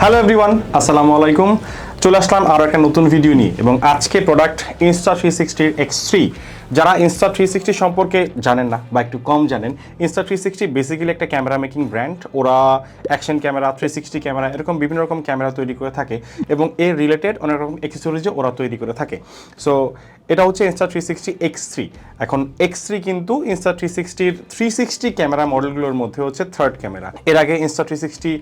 Hello everyone, আসসালামু আলাইকুম। চলে আসলাম আরও একটা নতুন ভিডিও নিয়ে এবং আজকে প্রোডাক্ট Insta360 X3। যারা Insta360 সম্পর্কে জানেন না বা একটু কম জানেন, Insta360 বেসিক্যালি একটা ক্যামেরা মেকিং ব্র্যান্ড। ওরা অ্যাকশন ক্যামেরা, 360 ক্যামেরা, এরকম বিভিন্ন রকম ক্যামেরা তৈরি করে থাকে এবং এর রিলেটেড অনেক রকম অ্যাক্সেসরিজও ওরা তৈরি করে থাকে। সো এটা হচ্ছে Insta360 X3। এখন X3 কিন্তু Insta360-র 360 ক্যামেরা মডেলগুলোর মধ্যে হচ্ছে থার্ড ক্যামেরা। এর আগে Insta360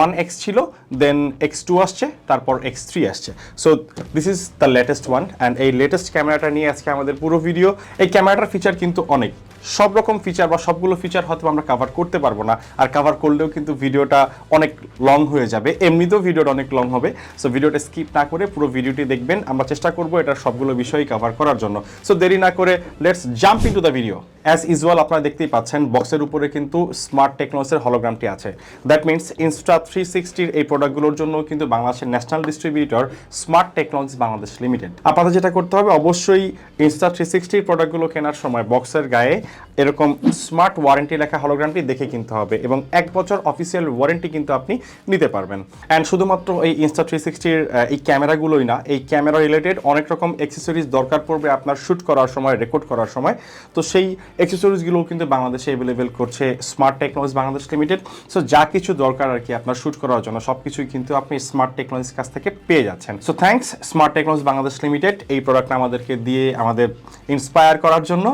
1X ছিল, দেন X2 আসছে, তারপর X3 আসছে। So this is the latest one and এই লেটেস্ট ক্যামেরাটা নিয়ে আজকে আমাদের পুরো ভিডিও। এই ক্যামেরাটার ফিচার কিন্তু অনেক, সব রকম ফিচার বা সবগুলো ফিচার হয়তো আমরা কভার করতে পারবো না, আর কভার করলেও কিন্তু ভিডিওটা অনেক লং হয়ে যাবে, এমনিতেও ভিডিওটা অনেক লং হবে। সো ভিডিওটা স্কিপ না করে পুরো ভিডিওটি দেখবেন, আমরা চেষ্টা করবো এটার সবগুলো বিষয়ই কভার করার জন্য। সো দেরি না করে let's jump into the video. As usual আপনারা দেখতেই পাচ্ছেন বক্সের উপরে কিন্তু স্মার্ট টেকনোলজির হলোগ্রামটি আছে। দ্যাট মিনস Insta360-র এই প্রোডাক্টগুলোর জন্য কিন্তু বাংলাদেশের national distributor smart technology Bangladesh limited. আপনাদের যেটা করতে হবে, অবশ্যই Insta360-র প্রোডাক্টগুলো কেনার সময় বক্সের গায়ে এরকম স্মার্ট ওয়ারেন্টি লেখা হলোগ্রামটি দেখে কিনতে হবে এবং 1 বছর অফিসিয়াল ওয়ারেন্টি কিন্তু আপনি নিতে পারবেন। অ্যান্ড শুধুমাত্র এই Insta360-র এই ক্যামেরাগুলোই না, এই ক্যামেরা রিলেটেড অনেক রকম অ্যাক্সেসরিজ দরকার পড়বে আপনার শ্যুট করার সময়, রেকর্ড করার সময়। তো সেই অ্যাক্সেসরিজগুলোও কিন্তু বাংলাদেশে অ্যাভেলেবেল করছে smart technology Bangladesh limited. So যা কিছু দরকার আর কি আপনার শ্যুট করার জন্য, সব কিছুই কিন্তু আপনি স্মার্ট টেকনোলজির কাছ থেকে পেয়ে যাচ্ছেন। So thanks smart technology Bangladesh limited এই প্রোডাক্টটা আমাদেরকে দিয়ে আমাদের ইন্সপায়ার করার জন্য।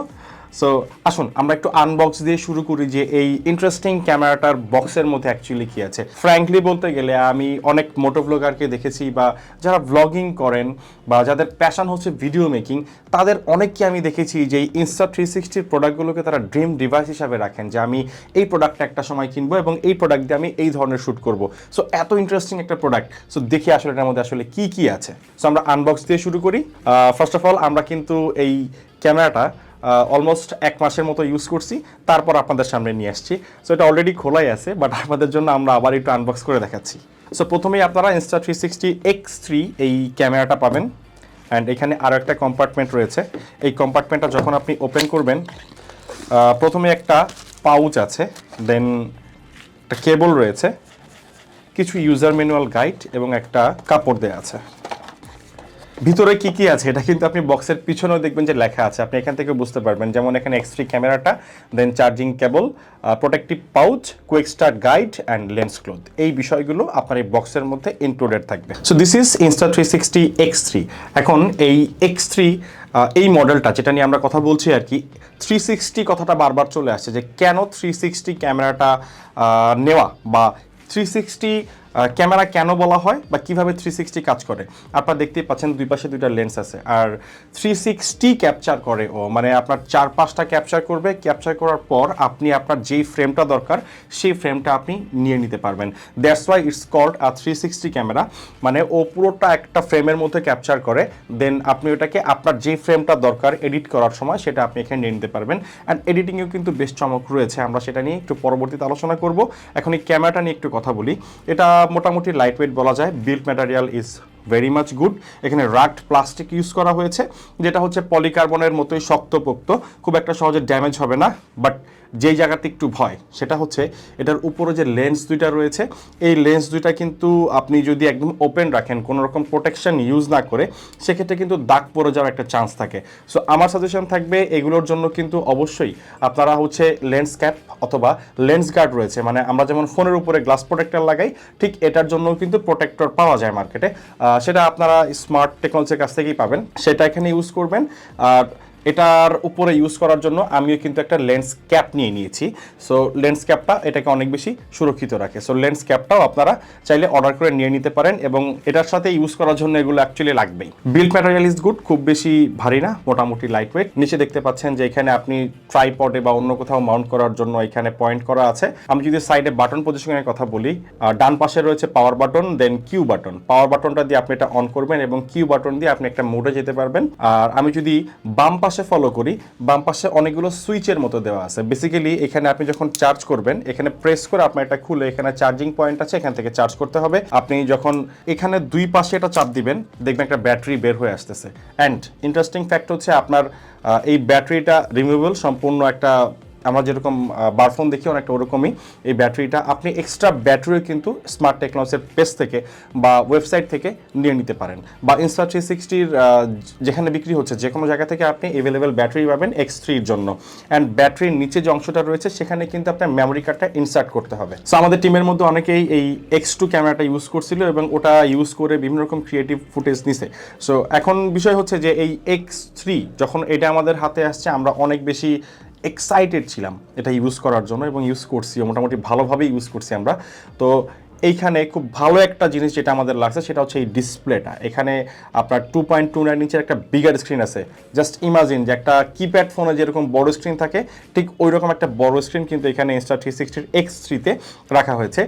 সো আসুন আমরা একটু আনবক্স দিয়ে শুরু করি যে এই ইন্টারেস্টিং ক্যামেরাটার বক্সের মধ্যে অ্যাকচুয়ালি কী আছে। ফ্র্যাঙ্কলি বলতে গেলে আমি অনেক মোটো ব্লগারকে দেখেছি বা যারা ব্লগিং করেন বা যাদের প্যাশন হচ্ছে ভিডিও মেকিং, তাদের অনেককে আমি দেখেছি যে এই Insta360-র প্রোডাক্টগুলোকে তারা ড্রিম ডিভাইস হিসাবে রাখেন, যে আমি এই প্রোডাক্টটা একটা সময় কিনবো এবং এই প্রোডাক্ট দিয়ে আমি এই ধরনের শ্যুট করবো। সো এত ইন্টারেস্টিং একটা প্রোডাক্ট। সো দেখি আসলে এটার মধ্যে আসলে কী কী আছে। সো আমরা আনবক্স দিয়ে শুরু করি। ফার্স্ট অফ অল আমরা কিন্তু এই ক্যামেরাটা অলমোস্ট 1 মাসের মতো ইউজ করছি, তারপর আপনাদের সামনে নিয়ে আসছি। সো এটা অলরেডি খোলাই আছে, বাট আপনাদের জন্য আমরা আবার একটু আনবক্স করে দেখাচ্ছি। সো প্রথমেই আপনারা Insta360 X3 এই ক্যামেরাটা পাবেন অ্যান্ড এখানে আরও একটা কম্পার্টমেন্ট রয়েছে। এই কম্পার্টমেন্টটা যখন আপনি ওপেন করবেন, প্রথমে একটা পাউচ আছে, দেন একটা কেবল রয়েছে, কিছু ইউজার ম্যানুয়াল গাইড এবং একটা কাপড় দেওয়া আছে। ভিতরে কি কি আছে এটা কিন্তু আপনি বক্সের পিছনেও দেখবেন যে লেখা আছে, আপনি এখান থেকে বুঝতে পারবেন। যেমন এখানে X3 ক্যামেরাটা, then charging cable, protective pouch, quick start guide and lens cloth, এই বিষয়গুলো আপনার এই বক্সের মধ্যে ইনক্লুডেড থাকবে। So this is Insta360 X3। এখন এই X3 এই মডেলটা যেটা নিয়ে আমরা কথা বলছি আর কি, 360 কথাটা বারবার চলে আসছে যে কেন 360 ক্যামেরাটা নেওয়া বা 360 ক্যামেরা কেন বলা হয় বা কিভাবে 360 কাজ করে। আপনারা দেখতেই পাচ্ছেন দুই পাশে দুইটা লেন্স আছে আর 360 ক্যাপচার করে ও, মানে আপনার 4-5টা ক্যাপচার করবে। ক্যাপচার করার পর আপনি আপনার যেই ফ্রেমটা দরকার সেই ফ্রেমটা আপনি নিয়ে নিতে পারবেন। That's why it's called 360 camera. মানে ও পুরোটা একটা ফ্রেমের মধ্যে ক্যাপচার করে, দেন আপনি ওটাকে আপনার যেই ফ্রেমটা দরকার এডিট করার সময় সেটা আপনি এখানে নিয়ে নিতে পারবেন। অ্যান্ড এডিটিংয়েও কিন্তু বেশ চমক রয়েছে, আমরা সেটা নিয়ে একটু পরবর্তীতে আলোচনা করব। এখন এই ক্যামেরাটা নিয়ে একটু কথা বলি। এটা মোটামুটি লাইট ওয়েট বলা যায়, build material is very much good. এখানে রাগড প্লাস্টিক ইউজ করা হয়েছে, যেটা হচ্ছে পলিকার্বনের মতোই শক্তপোক্ত, খুব একটা সহজে ড্যামেজ হবে না। বাট যেই জায়গাতে একটু ভয় সেটা হচ্ছে এটার উপরে যে লেন্স দুইটা রয়েছে, এই লেন্স দুইটা কিন্তু আপনি যদি একদম ওপেন রাখেন, কোনো রকম প্রোটেকশন ইউজ না করে, সেক্ষেত্রে কিন্তু দাগ পড়ে যাওয়ার একটা চান্স থাকে। সো আমার সাজেশন থাকবে এগুলোর জন্য কিন্তু অবশ্যই আপনারা হচ্ছে লেন্স ক্যাপ অথবা লেন্স গার্ড রয়েছে, মানে আমরা যেমন ফোনের উপরে গ্লাস প্রোটেক্টর লাগাই, ঠিক এটার জন্য কিন্তু প্রোটেক্টর পাওয়া যায় মার্কেটে। সেটা আপনারা স্মার্ট টেকনোলজির কাছ থেকেই পাবেন, সেটা এখানে ইউজ করবেন। আর এটার উপরে ইউজ করার জন্য আমিও কিন্তু একটা লেন্স ক্যাপ নিয়ে নিয়েছি। সো লেন্স ক্যাপটা এটাকে অনেক বেশি সুরক্ষিত রাখে। সো লেন্স ক্যাপটাও আপনারা চাইলে অর্ডার করে নিয়ে নিতে পারেন এবং এটার সাথে ইউজ করার জন্য এগুলো অ্যাকচুয়ালি লাগবেই। বিল্ড ম্যাটেরিয়াল ইজ গুড, খুব বেশি ভারী না, মোটামুটি লাইট ওয়েট। নিচে দেখতে পাচ্ছেন যে এখানে আপনি ট্রাইপডে বা অন্য কোথাও মাউন্ট করার জন্য এখানে পয়েন্ট করা আছে। আমি যদি সাইডে বাটন পজিশনের কথা বলি, ডান পাশে রয়েছে পাওয়ার বাটন, দেন কিউ বাটন। পাওয়ার বাটনটা দিয়ে আপনি এটা অন করবেন এবং কিউ বাটন দিয়ে আপনি একটা মোডে যেতে পারবেন। আর আমি যদি বাম পাশে ফলো করি, বাম পাশে অনেকগুলো সুইচের মতো দেওয়া আছে। বেসিক্যালি এখানে আপনি যখন চার্জ করবেন, এখানে প্রেস করে আপনার এটা খুলে এখানে চার্জিং পয়েন্ট আছে, এখান থেকে চার্জ করতে হবে। আপনি যখন এখানে দুই পাশে এটা চাপ দিবেন, দেখবেন একটা ব্যাটারি বের হয়ে আসতেছে। অ্যান্ড ইন্টারেস্টিং ফ্যাক্ট হচ্ছে আপনার এই ব্যাটারিটা রিমুভেবল, সম্পূর্ণ একটা আমরা যেরকম বারফোন দেখি অনেকটা ওরকমই এই ব্যাটারিটা। আপনি এক্সট্রা ব্যাটারিও কিন্তু স্মার্ট টেকনোলজির পেজ থেকে বা ওয়েবসাইট থেকে নিয়ে নিতে পারেন, বা Insta360 যেখানে বিক্রি হচ্ছে যে কোনো জায়গা থেকে আপনি অ্যাভেলেবেল ব্যাটারি পাবেন X3 এর জন্য। অ্যান্ড ব্যাটারির নিচে যে অংশটা রয়েছে সেখানে কিন্তু আপনার মেমোরি কার্ডটা ইনসার্ট করতে হবে। সো আমাদের টিমের মধ্যে অনেকেই এই X2 ক্যামেরাটা ইউজ করছিল এবং ওটা ইউজ করে বিভিন্ন রকম ক্রিয়েটিভ ফুটেজ নিছে। সো এখন বিষয় হচ্ছে যে এই X3 যখন এটা আমাদের হাতে আসছে, আমরা অনেক বেশি এক্সাইটেড ছিলাম এটা ইউজ করার জন্য এবং ইউজ করছি, মোটামুটি ভালোভাবেই ইউজ করছি আমরা। তো এইখানে খুব ভালো একটা জিনিস যেটা আমাদের লাগছে সেটা হচ্ছে এই ডিসপ্লেটা। এখানে আপনার 2.29 ইঞ্চের একটা বিগার স্ক্রিন আছে। জাস্ট ইমাজিন যে একটা কিপ্যাড ফোনে যেরকম বড় স্ক্রিন থাকে, ঠিক ওই রকম একটা বড় স্ক্রিন কিন্তু এখানে Insta360 X3-তে রাখা হয়েছে।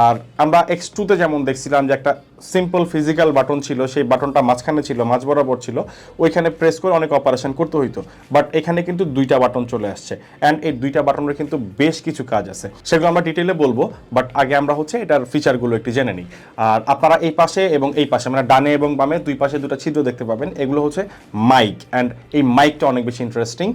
আর আমরা X2-তে যেমন দেখছিলাম যে একটা সিম্পল ফিজিক্যাল বাটন ছিল, সেই বাটনটা মাঝখানে ছিল, মাঝ বরাবর ছিল, ওইখানে প্রেস করে অনেক অপারেশন করতে হইতো। বাট এখানে কিন্তু দুইটা বাটন চলে আসছে, অ্যান্ড এই দুইটা বাটনের কিন্তু বেশ কিছু কাজ আছে, সেগুলো আমরা ডিটেইলে বলবো। বাট আগে আমরা হচ্ছে এটার ফিচারগুলো একটু জেনে নিই। আর আপনারা এই পাশে এবং এই পাশে, মানে ডানে এবং বামে দুই পাশে দুটো ছিদ্র দেখতে পাবেন, এগুলো হচ্ছে মাইক। অ্যান্ড এই মাইকটা অনেক বেশি ইন্টারেস্টিং।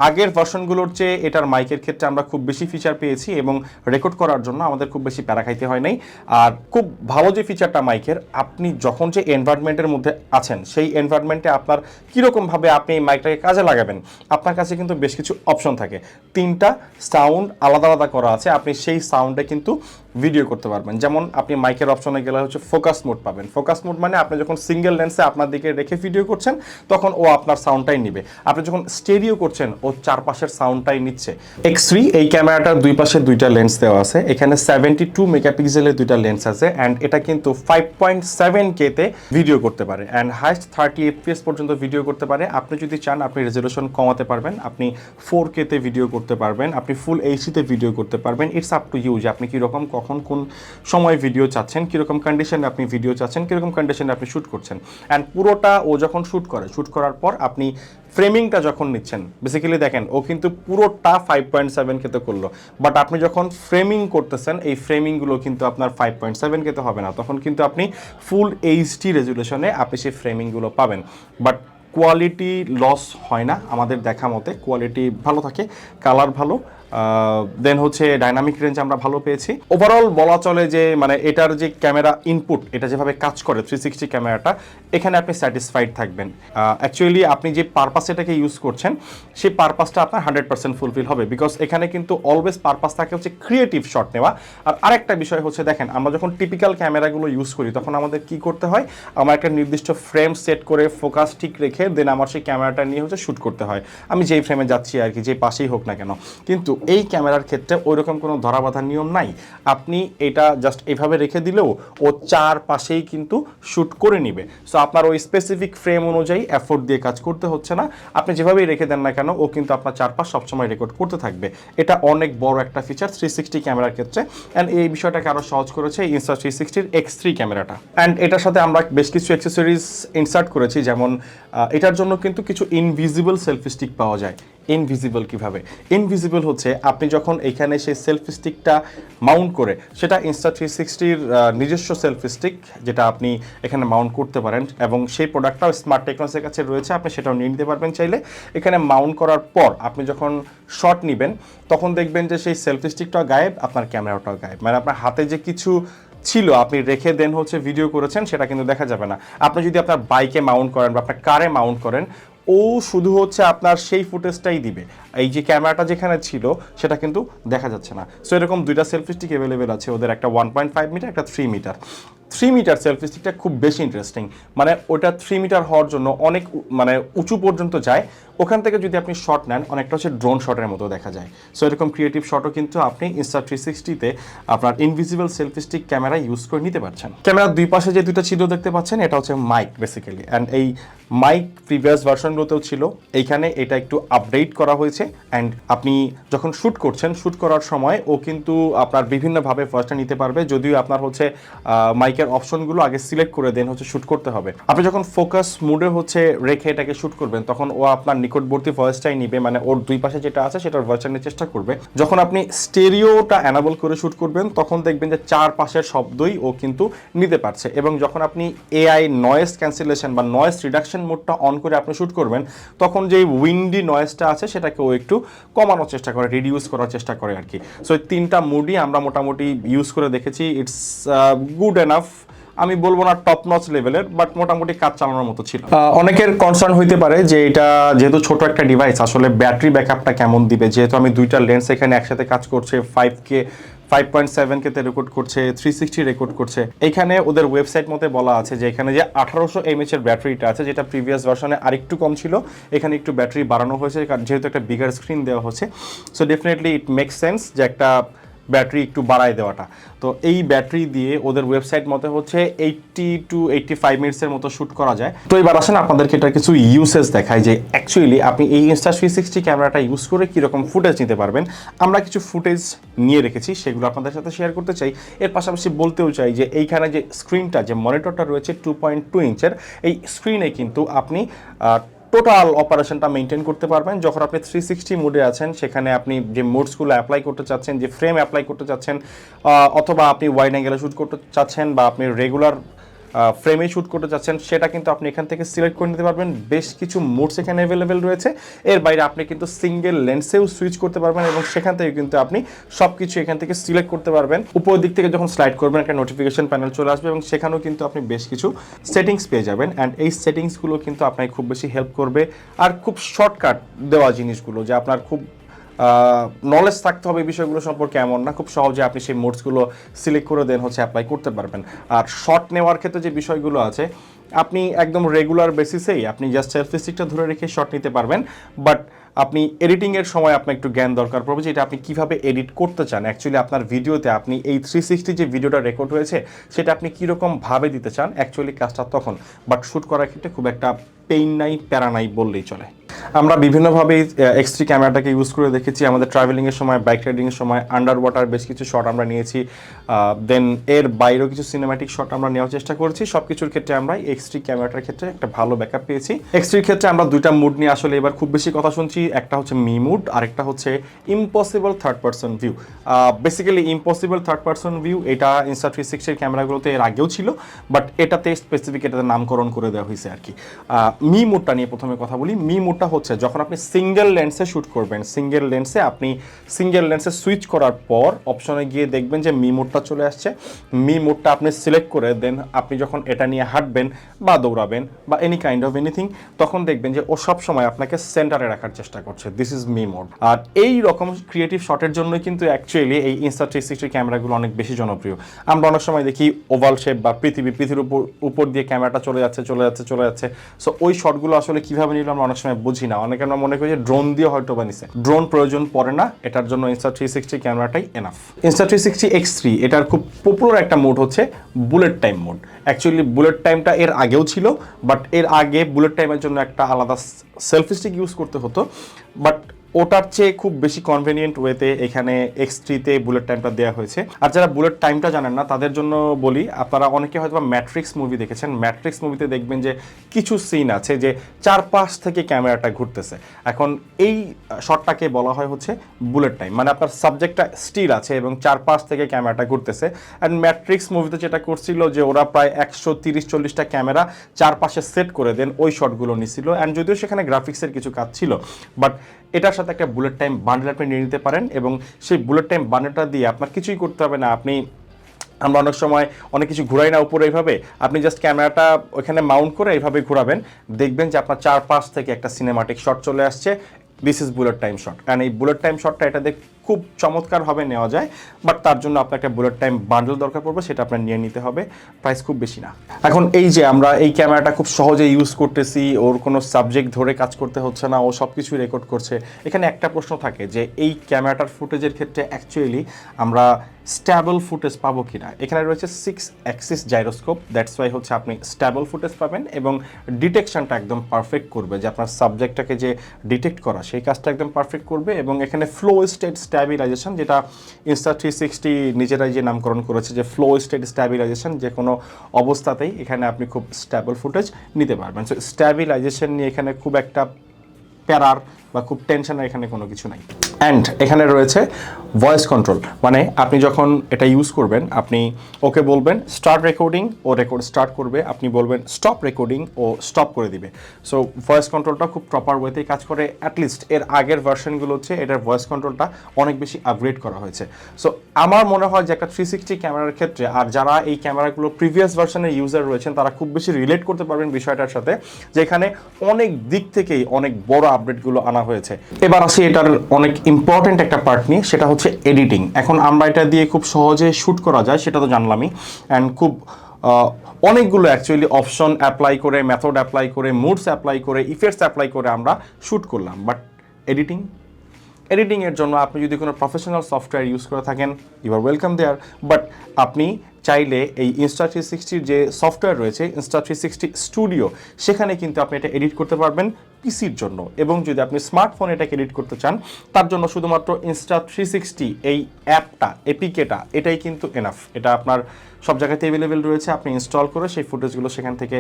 আগের ভার্সনগুলোর চেয়ে এটার মাইকের ক্ষেত্রে আমরা খুব বেশি ফিচার পেয়েছি এবং রেকর্ড করার জন্য আমাদের খুব বেশি প্যারা খাইতে হয় নাই। আর খুব ভালো যে ফিচারটা মাইকের, আপনি যখন যে এনভায়রনমেন্টের মধ্যে আছেন সেই এনভায়রনমেন্টে আপনার কীরকমভাবে আপনি এই মাইকটাকে কাজে লাগাবেন, আপনার কাছে কিন্তু বেশ কিছু অপশন থাকে। 3টা সাউন্ড আলাদা আলাদা করা আছে, আপনি সেই সাউন্ডে কিন্তু ভিডিও করতে পারবেন। যেমন আপনি মাইকের অপশনে গেলে হচ্ছে ফোকাস মোড পাবেন। ফোকাস মোড মানে আপনি যখন সিঙ্গেল লেন্সে আপনার দিকে রেখে ভিডিও করছেন তখন ও আপনার সাউন্ডটাই নিবে। আপনি যখন স্টেরিও করছেন ও চারপাশের সাউন্ডটাই নিচ্ছে। X3 এই ক্যামেরাটার দুই পাশে দুইটা লেন্স দেওয়া আছে। এখানে 72 মেগাপিক্সেলের দুইটা লেন্স আছে, অ্যান্ড এটা কিন্তু 5.7K-তে ভিডিও করতে পারে, অ্যান্ড হাইস্ট 30 FPS পর্যন্ত ভিডিও করতে পারে। আপনি যদি চান আপনি রেজলিউশন কমাতে পারবেন, আপনি 4K-তে ভিডিও করতে পারবেন, আপনি ফুল এইচডিতে ভিডিও করতে পারবেন। ইটস আপ টু ইউ যে আপনি কীরকম কখন কোন সময় ভিডিও চাচ্ছেন, কীরকম কন্ডিশনে আপনি ভিডিও চাচ্ছেন, কীরকম কন্ডিশনে আপনি শ্যুট করছেন। অ্যান্ড পুরোটা ও যখন শ্যুট করার পর আপনি ফ্রেমিংটা যখন নিচ্ছেন, বেসিক্যালি দেখেন ও কিন্তু পুরোটা 5.7K-তে করলো, বাট আপনি যখন ফ্রেমিং করতেছেন এই ফ্রেমিংগুলো কিন্তু আপনার 5.7K-তে হবে না, তখন কিন্তু আপনি ফুল এইচডি রেজুলেশনে আপনি সেই ফ্রেমিংগুলো পাবেন। বাট কোয়ালিটি লস হয় না, আমাদের দেখা মতে কোয়ালিটি ভালো থাকে, কালার ভালো, দেন হচ্ছে ডাইনামিক রেঞ্জ আমরা ভালো পেয়েছি। ওভারঅল বলা চলে যে মানে এটার যে ক্যামেরা ইনপুট, এটা যেভাবে কাজ করে 360 ক্যামেরাটা, এখানে আপনি স্যাটিসফাইড থাকবেন। অ্যাকচুয়ালি আপনি যে পারপাস এটাকে ইউজ করছেন সেই পারপাসটা আপনার 100% ফুলফিল হবে, বিকজ এখানে কিন্তু অলওয়েজ পারপাস থাকে হচ্ছে ক্রিয়েটিভ শট নেওয়া। আর আরেকটা বিষয় হচ্ছে দেখেন, আমরা যখন টিপিক্যাল ক্যামেরাগুলো ইউজ করি তখন আমাদের কি করতে হয়, আমার একটা নির্দিষ্ট ফ্রেম সেট করে ফোকাস ঠিক রেখে দেন আমার সেই ক্যামেরাটা নিয়ে হচ্ছে শ্যুট করতে হয়, আমি যেই ফ্রেমে যাচ্ছি আর কি, যে পাশেই হোক না কেন। কিন্তু এই ক্যামেরার ক্ষেত্রে ওইরকম কোনো ধরা বাঁধা নিয়ম নাই। আপনি এটা জাস্ট এভাবে রেখে দিলেও ও চারপাশেই কিন্তু শ্যুট করে নিবে। সো আপনার ওই স্পেসিফিক ফ্রেম অনুযায়ী এফোর্ট দিয়ে কাজ করতে হচ্ছে না, আপনি যেভাবেই রেখে দেন না কেন ও কিন্তু আপনার চারপাশ সবসময় রেকর্ড করতে থাকবে। এটা অনেক বড় একটা ফিচার 360 ক্যামেরার ক্ষেত্রে, অ্যান্ড এই বিষয়টাকে আরও সহজ করেছে Insta360 X3 ক্যামেরাটা। অ্যান্ড এটার সাথে আমরা বেশ কিছু অ্যাক্সেসরিজ ইনসার্ট করেছি, যেমন এটার জন্য কিন্তু কিছু ইনভিজিবল সেলফি স্টিক পাওয়া যায়। ইনভিজিবল কিভাবে? ইনভিজিবল হচ্ছে আপনি যখন এখানে সেই সেলফি স্টিকটা মাউন্ট করে, সেটা Insta360-র নিজস্ব সেলফি স্টিক যেটা আপনি এখানে মাউন্ট করতে পারেন, এবং সেই প্রোডাক্টটাও স্মার্ট টেকনোলজির কাছে রয়েছে, আপনি সেটাও নিয়ে নিতে পারবেন চাইলে। এখানে মাউন্ট করার পর আপনি যখন শট নেবেন তখন দেখবেন যে সেই সেলফি স্টিকটাও গায়েব, আপনার ক্যামেরাটাও গায়েব, মানে আপনার হাতে যে কিছু ছিল আপনি রেখে দেন হচ্ছে ভিডিও করেছেন সেটা কিন্তু দেখা যাবে না। আপনি যদি আপনার বাইকে মাউন্ট করেন বা আপনার কারে মাউন্ট করেন, ও শুধু হচ্ছে আপনার সেই ফুটেজটাই দিবে, এই যে ক্যামেরাটা যেখানে ছিল সেটা কিন্তু দেখা যাচ্ছে না। সো এরকম দুইটা সেলফি স্টিক অ্যাভেলেবেল আছে ওদের, একটা 1.5 মিটার, একটা 3 মিটার। 3 মিটার সেলফি স্টিকটা খুব বেশি ইন্টারেস্টিং, মানে ওটা 3 মিটার হওয়ার জন্য অনেক মানে উঁচু পর্যন্ত যায়। ওখান থেকে যদি আপনি শট নেন অনেকটা হচ্ছে ড্রোন শটের মতো দেখা যায়। সো এরকম ক্রিয়েটিভ শটও কিন্তু আপনি Insta360-তে আপনার invisible selfie stick camera use করে নিতে পারছেন। ক্যামেরার দুই পাশে যে দুটো ছিদ্র দেখতে পাচ্ছেন এটা হচ্ছে মাইক বেসিক্যালি, অ্যান্ড এই মাইক প্রিভিয়াস ভার্সনগুলোতেও ছিল, এইখানে এটা একটু আপডেট করা হয়েছে। অ্যান্ড আপনি যখন শ্যুট করছেন, শ্যুট করার সময় ও কিন্তু আপনার বিভিন্নভাবে ফার্স্টে নিতে পারবে, যদিও আপনার হচ্ছে মাইকের অপশনগুলো আগে সিলেক্ট করে দেন হচ্ছে শ্যুট করতে হবে। আপনি যখন ফোকাস মুডে হচ্ছে রেখে এটাকে শ্যুট করবেন তখন ও আপনার নিকটবর্তী ভয়েসটাই নিবে, মানে ওর দুই পাশে যেটা আছে সেটার ভয়েসটা নেওয়ার চেষ্টা করবে। যখন আপনি স্টেরিওটা অ্যানাবল করে শ্যুট করবেন তখন দেখবেন যে চারপাশের শব্দই ও কিন্তু নিতে পারছে। এবং যখন আপনি এআই নয়েজ ক্যান্সেলেশন বা নয়েজ রিডাকশন মোডটা অন করে আপনি শ্যুট করবেন তখন যে উইন্ডি নয়েজটা আছে সেটাকে ও একটু কমানোর চেষ্টা করে, রিডিউস করার চেষ্টা করে আর কি। সো এই তিনটা মুডই আমরা মোটামুটি ইউজ করে দেখেছি। ইটস গুড এনাফ, আমি বলবো না টপ নচ লেভেলের, বাট মোটামুটি কাজ চালানোর মতো ছিল। অনেকের কনসার্ন হইতে পারে যে এটা যেহেতু ছোট একটা ডিভাইস আসলে ব্যাটারি ব্যাকআপটা কেমন দিবে, যেহেতু আমি দুইটা লেন্স এখানে একসাথে কাজ করছে, 5.7K তে রেকর্ড করছে, 360 রেকর্ড করছে। এখানে ওদের ওয়েবসাইট মতে বলা আছে যে এখানে যে 1800 mAh এর ব্যাটারিটা আছে, যেটা প্রিভিয়াস ভার্সনে আরেকটু কম ছিল, এখানে একটু ব্যাটারি বাড়ানো হয়েছে যেহেতু একটা বিগার স্ক্রিন দেওয়া হচ্ছে। So definitely it makes sense যে একটা ব্যাটারি একটু বাড়ায় দেওয়াটা। তো এই ব্যাটারি দিয়ে ওদের ওয়েবসাইট মতে হচ্ছে 80 to 85 মিনিটসের মতো শ্যুট করা যায়। তো এবার আসেন আপনাদেরকে এটা কিছু ইউসেজ দেখায় যে অ্যাকচুয়ালি আপনি এই Insta360 ক্যামেরাটা ইউজ করে কীরকম ফুটেজ নিতে পারবেন। আমরা কিছু ফুটেজ নিয়ে রেখেছি, সেগুলো আপনাদের সাথে শেয়ার করতে চাই। এর পাশাপাশি বলতেও চাই যে এইখানে যে স্ক্রিনটা, যে মনিটরটা রয়েছে 2.2 ইঞ্চের, এই স্ক্রিনে কিন্তু আপনি টোটাল অপারেশনটা মেনটেন করতে পারবেন। যখন আপনি 360 মোডে আছেন সেখানে আপনি যে মোডসগুলো অ্যাপ্লাই করতে চাচ্ছেন, যে ফ্রেম অ্যাপ্লাই করতে চাচ্ছেন, অথবা আপনি ওয়াইড অ্যাঙ্গেলে শ্যুট করতে চাচ্ছেন বা আপনি রেগুলার ফ্রেমে শ্যুট করতে চাচ্ছেন, সেটা কিন্তু আপনি এখান থেকে সিলেক্ট করে নিতে পারবেন। বেশ কিছু মোডস এখানে অ্যাভেলেবেল রয়েছে। এর বাইরে আপনি কিন্তু সিঙ্গেল লেন্সেও সুইচ করতে পারবেন এবং সেখান থেকে কিন্তু আপনি সব কিছু এখান থেকে সিলেক্ট করতে পারবেন। উপর দিক থেকে যখন স্লাইড করবেন একটা নোটিফিকেশন প্যানেল চলে আসবে এবং সেখানেও কিন্তু আপনি বেশ কিছু সেটিংস পেয়ে যাবেন। অ্যান্ড এই সেটিংসগুলো কিন্তু আপনাকে খুব বেশি হেল্প করবে। আর খুব শর্টকাট দেওয়া জিনিসগুলো, যে আপনার খুব নলেজ থাকতে হবে এই বিষয়গুলো সম্পর্কে এমন না, খুব সহজে আপনি সেই মোডসগুলো সিলেক্ট করে দেন হচ্ছে অ্যাপ্লাই করতে পারবেন। আর শর্ট নেওয়ার ক্ষেত্রে যে বিষয়গুলো আছে, আপনি একদম রেগুলার বেসিসেই আপনি জাস্ট সেলফি স্টিকটা ধরে রেখে শর্ট নিতে পারবেন। বাট আপনি এডিটিংয়ের সময় আপনার একটু জ্ঞান দরকার পড়বে যে এটা আপনি কীভাবে এডিট করতে চান। অ্যাকচুয়ালি আপনার ভিডিওতে আপনি এই 360 যে ভিডিওটা রেকর্ড হয়েছে সেটা আপনি কীরকমভাবে দিতে চান, অ্যাকচুয়ালি কাজটা তখন। বাট শ্যুট করার ক্ষেত্রে খুব একটা পেইন নাই, প্যারা নাই বললেই চলে। আমরা বিভিন্নভাবে X3 ক্যামেরাটাকে ইউজ করে দেখেছি। আমাদের ট্রাভেলিংয়ের সময়, বাইক রাইডিংয়ের সময়, আন্ডার ওয়াটার বেশ কিছু শট আমরা নিয়েছি। দেন এর বাইরেও কিছু সিনেম্যাটিক শট আমরা নেওয়ার চেষ্টা করেছি। সব কিছুর ক্ষেত্রে আমরা X3 ক্যামেরাটার ক্ষেত্রে একটা ভালো ব্যাকআপ পেয়েছি। X3 ক্ষেত্রে আমরা দুইটা মুড নিয়ে আসলে এবার খুব বেশি কথা শুনছি। একটা হচ্ছে মি মুড, আরেকটা হচ্ছে impossible third person view. Basically impossible third person view এটা Insta360 ক্যামেরাগুলোতে এর আগেও ছিল, বাট এটাতে স্পেসিফিক এটাতে নামকরণ করে দেওয়া হয়েছে আর কি। মি মুডটা নিয়ে প্রথমে কথা বলি। মি মুডটা হচ্ছে যখন আপনি সিঙ্গেল লেন্সে শ্যুট করবেন, সিঙ্গেল লেন্সে সুইচ করার পর অপশনে গিয়ে দেখবেন যে মি মোডটা চলে আসছে। মি মোডটা আপনি সিলেক্ট করে দেন আপনি যখন এটা নিয়ে হাঁটবেন বা দৌড়াবেন বা এনি কাইন্ড অফ এনিথিং, তখন দেখবেন যে ও সব সময় আপনাকে সেন্টারে রাখার চেষ্টা করছে। This is me mode. আর এই রকম ক্রিয়েটিভ শটের জন্যই কিন্তু অ্যাকচুয়ালি এই Insta360 ক্যামেরাগুলো অনেক বেশি জনপ্রিয়। আমরা অনেক সময় দেখি ওভাল শেপ বা পৃথিবীর উপর দিয়ে ক্যামেরাটা চলে যাচ্ছে। সো ওই শটগুলো আসলে কীভাবে নিল আমরা অনেক সময় বুঝি না। অনেকে আমরা মনে করি যে ড্রোন দিয়ে হয়তো বানিয়েছে, ড্রোন প্রয়োজন পড়ে না, এটার জন্য Insta360 ক্যামেরাটাই এনাফ। Insta360 X3 এটার খুব পপুলার একটা মোড হচ্ছে bullet time mode. Actually bullet টাইমটা এর আগেও ছিল, বাট এর আগে বুলেট টাইমের জন্য একটা আলাদা সেলফি স্টিক ইউজ করতে হতো, বাট ওটার চেয়ে খুব বেশি কনভেনিয়েন্ট ওয়েতে এখানে X3-তে বুলেট টাইমটা দেওয়া হয়েছে। আর যারা বুলেট টাইমটা জানেন না তাদের জন্য বলি, আপনারা অনেকে হয়তো ম্যাট্রিক্স মুভি দেখেছেন। ম্যাট্রিক্স মুভিতে দেখবেন যে কিছু সিন আছে যে চারপাশ থেকে ক্যামেরাটা ঘুরতেছে। এখন এই শটটাকে বলা হয় হচ্ছে বুলেট টাইম, মানে আপনার সাবজেক্টটা স্টিল আছে এবং চারপাশ থেকে ক্যামেরাটা ঘুরতেছে। অ্যান্ড ম্যাট্রিক্স মুভিতে যেটা করছিল যে ওরা প্রায় 130-40টা ক্যামেরা চারপাশে সেট করে দেন ওই শটগুলো নিছিল। অ্যান্ড যদিও সেখানে গ্রাফিক্সের কিছু কাজ ছিল, বাট এটার সাথে একটা বুলেট টাইম বান্ডেল আপনি নিয়ে নিতে পারেন এবং সেই বুলেট টাইম বান্ডেলটা দিয়ে আপনার কিছুই করতে হবে না। আমরা অনেক সময় অনেক কিছু ঘুরাই না উপরে, এইভাবে আপনি জাস্ট ক্যামেরাটা ওইখানে মাউন্ট করে এইভাবে ঘোরাবেন, দেখবেন যে আপনার চারপাশ থেকে একটা সিনেমাটিক শট চলে আসছে। This is bullet time shot. And এই বুলেট টাইম শটটা এটা খুব চমৎকারভাবে নেওয়া যায়, বাট তার জন্য আপনার একটা বুলেট টাইম বান্ডেল দরকার পড়বে, সেটা আপনার নিয়ে নিতে হবে। প্রাইস খুব বেশি না। এখন এই যে আমরা এই ক্যামেরাটা খুব সহজে ইউজ করতেছি, ওর কোনো সাবজেক্ট ধরে কাজ করতে হচ্ছে না, ও সব কিছুই রেকর্ড করছে। এখানে একটা প্রশ্ন থাকে যে এই ক্যামেরাটার ফুটেজের ক্ষেত্রে অ্যাকচুয়ালি আমরা স্ট্যাবল ফুটেজ পাবো কিনা। এখানে রয়েছে 6 অ্যাক্সিস জাইরোস্কোপ, দ্যাটস ওয়াই হচ্ছে আপনি স্ট্যাবল ফুটেজ পাবেন এবং ডিটেকশনটা একদম পারফেক্ট করবে, যে আপনার সাবজেক্টটাকে যে ডিটেক্ট করা সেই কাজটা একদম পারফেক্ট করবে। এবং এখানে ফ্লো স্টেট স্ট্যাবিলাইজেশন, যেটা Insta360 নিজেরাই যে নামকরণ করেছে যে ফ্লো স্টেট স্ট্যাবিলাইজেশন, যে কোনো অবস্থাতেই এখানে আপনি খুব স্ট্যাবল ফুটেজ নিতে পারবেন। সো স্ট্যাবিলাইজেশন নিয়ে এখানে খুব একটা প্যারার বা খুব টেনশনের এখানে কোনো কিছু নাই। অ্যান্ড এখানে রয়েছে ভয়েস কন্ট্রোল, মানে আপনি যখন এটা ইউজ করবেন আপনি ওকে বলবেন স্টার্ট রেকর্ডিং, ও রেকর্ড স্টার্ট করবে, আপনি বলবেন স্টপ রেকর্ডিং, ও স্টপ করে দিবে। সো ভয়েস কন্ট্রোলটা খুব প্রপার ওয়েতেই কাজ করে। অ্যাটলিস্ট এর আগের ভার্সনগুলো হচ্ছে এটার ভয়েস কন্ট্রোলটা অনেক বেশি আপগ্রেড করা হয়েছে। সো আমার মনে হয় যে একটা 360 ক্যামেরার ক্ষেত্রে, আর যারা এই ক্যামেরাগুলো প্রিভিয়াস ভার্সনের ইউজার রয়েছেন তারা খুব বেশি রিলেট করতে পারবেন বিষয়টার সাথে, যেখানে অনেক দিক থেকেই অনেক বড় আপডেটগুলো আনা হয়েছে। এবার আসি এটার অনেক ইম্পর্টেন্ট একটা পার্ট নিয়ে, সেটা হচ্ছে এডিটিং। এখন আমরা এটা দিয়ে খুব সহজে শ্যুট করা যায় সেটা তো জানলামই, অ্যান্ড খুব অনেকগুলো অ্যাকচুয়ালি অপশন অ্যাপ্লাই করে, মেথড অ্যাপ্লাই করে, মুডস অ্যাপ্লাই করে, ইফেক্টস অ্যাপ্লাই করে আমরা শ্যুট করলাম। বাট এডিটিংয়ের জন্য আপনি যদি কোনো প্রফেশনাল সফটওয়্যার ইউজ করে থাকেন, you are welcome there. But আপনি চাইলে এই Insta360 যে সফটওয়্যার রয়েছে Insta360 স্টুডিও, সেখানে কিন্তু আপনি এটা এডিট করতে পারবেন পিসির জন্য। এবং যদি আপনি স্মার্টফোনে এটাকে এডিট করতে চান, তার জন্য শুধুমাত্র Insta360 এই অ্যাপটা, এপিকেটা, এটাই কিন্তু এনাফ। এটা আপনার সব জায়গাতে অ্যাভেলেবেল রয়েছে, আপনি ইনস্টল করে সেই ফুটেজগুলো সেখান থেকে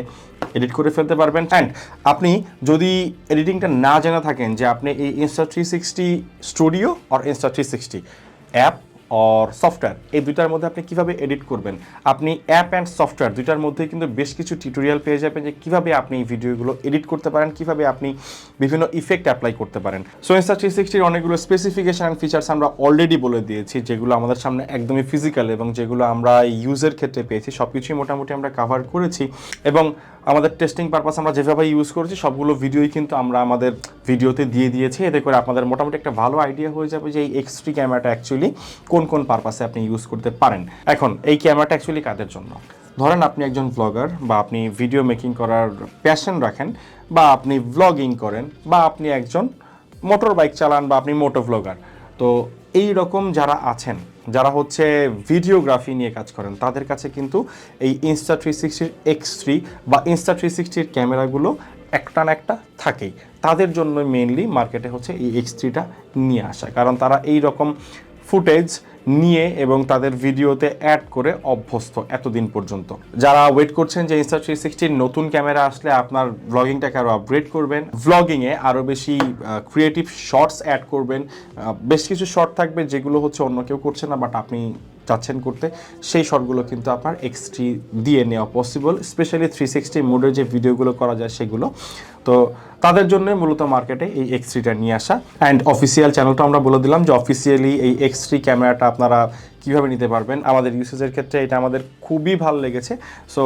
এডিট করে ফেলতে পারবেন। অ্যান্ড আপনি যদি এডিটিংটা না জেনে থাকেন যে আপনি এই Insta360 স্টুডিও আর Insta360 অ্যাপ আর সফটওয়্যার, এই দুইটার মধ্যে আপনি কিভাবে এডিট করবেন, আপনি অ্যাপ অ্যান্ড সফটওয়্যার দুইটার মধ্যে কিন্তু বেশ কিছু টিউটোরিয়াল পেয়ে যাবেন যে কীভাবে আপনি এই ভিডিওগুলো এডিট করতে পারেন, কীভাবে আপনি বিভিন্ন ইফেক্ট অ্যাপ্লাই করতে পারেন। সো Insta360 অনেকগুলো স্পেসিফিকেশন অ্যান্ড ফিচার্স আমরা অলরেডি বলে দিয়েছি, যেগুলো আমাদের সামনে একদমই ফিজিক্যাল এবং যেগুলো আমরা ইউজের ক্ষেত্রে পেয়েছি, সব কিছুই মোটামুটি আমরা কাভার করেছি। এবং আমাদের টেস্টিং পারপাস আমরা যেভাবে ইউজ করেছি সবগুলো ভিডিওই কিন্তু আমরা আমাদের ভিডিওতে দিয়ে দিয়েছি। এতে করে আপনাদের মোটামুটি একটা ভালো আইডিয়া হয়ে যাবে যে এই X3 ক্যামেরাটা অ্যাকচুয়ালি কোন কোন পারপাসে আপনি ইউজ করতে পারেন। এখন এই ক্যামেরাটা অ্যাকচুয়ালি কাদের জন্য? ধরেন আপনি একজন ব্লগার, বা আপনি ভিডিও মেকিং করার প্যাশন রাখেন, বা আপনি ভ্লগিং করেন, বা আপনি একজন মোটর বাইক চালান, বা আপনি মোটো ভ্লগার। তো এই রকম যারা আছেন, যারা হচ্ছে ভিডিওগ্রাফি নিয়ে কাজ করেন, তাদের কাছে কিন্তু এই Insta360 X3 বা Insta360 ক্যামেরাগুলো একটা না একটা থাকেই। তাদের জন্য মেইনলি মার্কেটে হচ্ছে এই X3টা নিয়ে আসা, কারণ তারা এই রকম ফুটেজ নিয়ে এবং তাদের ভিডিওতে অ্যাড করে অভ্যস্ত এতদিন পর্যন্ত। যারা ওয়েট করছেন যে Insta360 নতুন ক্যামেরা আসলে আপনার ব্লগিংটাকে আরও আপগ্রেড করবেন, ব্লগিংয়ে আরও বেশি ক্রিয়েটিভ শর্টস অ্যাড করবেন, বেশ কিছু শর্ট থাকবে যেগুলো হচ্ছে অন্য কেউ করছে না বাট আপনি চাচ্ছেন করতে, সেই শর্টগুলো কিন্তু আপনার X3 দিয়ে নেওয়া পসিবল, স্পেশালি 360 মোডের যে ভিডিওগুলো করা যায় সেগুলো। তো তাদের জন্য মূলত মার্কেটে এই X3টা নিয়ে আসা। অ্যান্ড অফিসিয়াল চ্যানেলটা আমরা বলে দিলাম যে অফিসিয়ালি এই X3 ক্যামেরাটা আপনারা কীভাবে নিতে পারবেন। আমাদের ইউসেজের ক্ষেত্রে এটা আমাদের খুবই ভালো লেগেছে। সো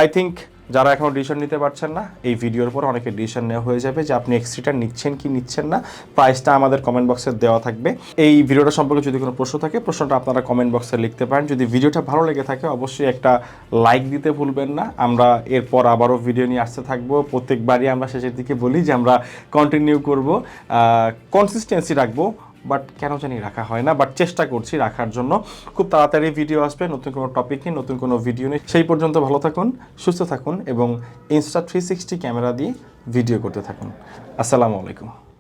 আই থিঙ্ক যারা এখনও ডিসিশন নিতে পারছেন না, এই ভিডিওর পর অনেকের ডিসিশন নেওয়া হয়ে যাবে যে আপনি X3টা নিচ্ছেন কি নিচ্ছেন না। প্রাইসটা আমাদের কমেন্ট বক্সে দেওয়া থাকবে। এই ভিডিওটা সম্পর্কে যদি কোনো প্রশ্ন থাকে, প্রশ্নটা আপনারা কমেন্ট বক্সে লিখতে পারেন। যদি ভিডিওটা ভালো লেগে থাকে অবশ্যই একটা লাইক দিতে ভুলবেন না। আমরা এরপর আবারও ভিডিও নিয়ে আসতে থাকবো। প্রত্যেকবারই আমরা শেষের দিকে বলি যে আমরা কন্টিনিউ করব, কনসিস্টেন্সি রাখবো, বাট কেন জানি রাখা হয় না, বাট চেষ্টা করছি রাখার জন্য। খুব তাড়াতাড়ি ভিডিও আসবে নতুন কোনো টপিক নিয়ে, নতুন কোনো ভিডিও নিয়ে। সেই পর্যন্ত ভালো থাকুন, সুস্থ থাকুন এবং Insta360 ক্যামেরা দিয়ে ভিডিও করতে থাকুন। আসসালামু আলাইকুম।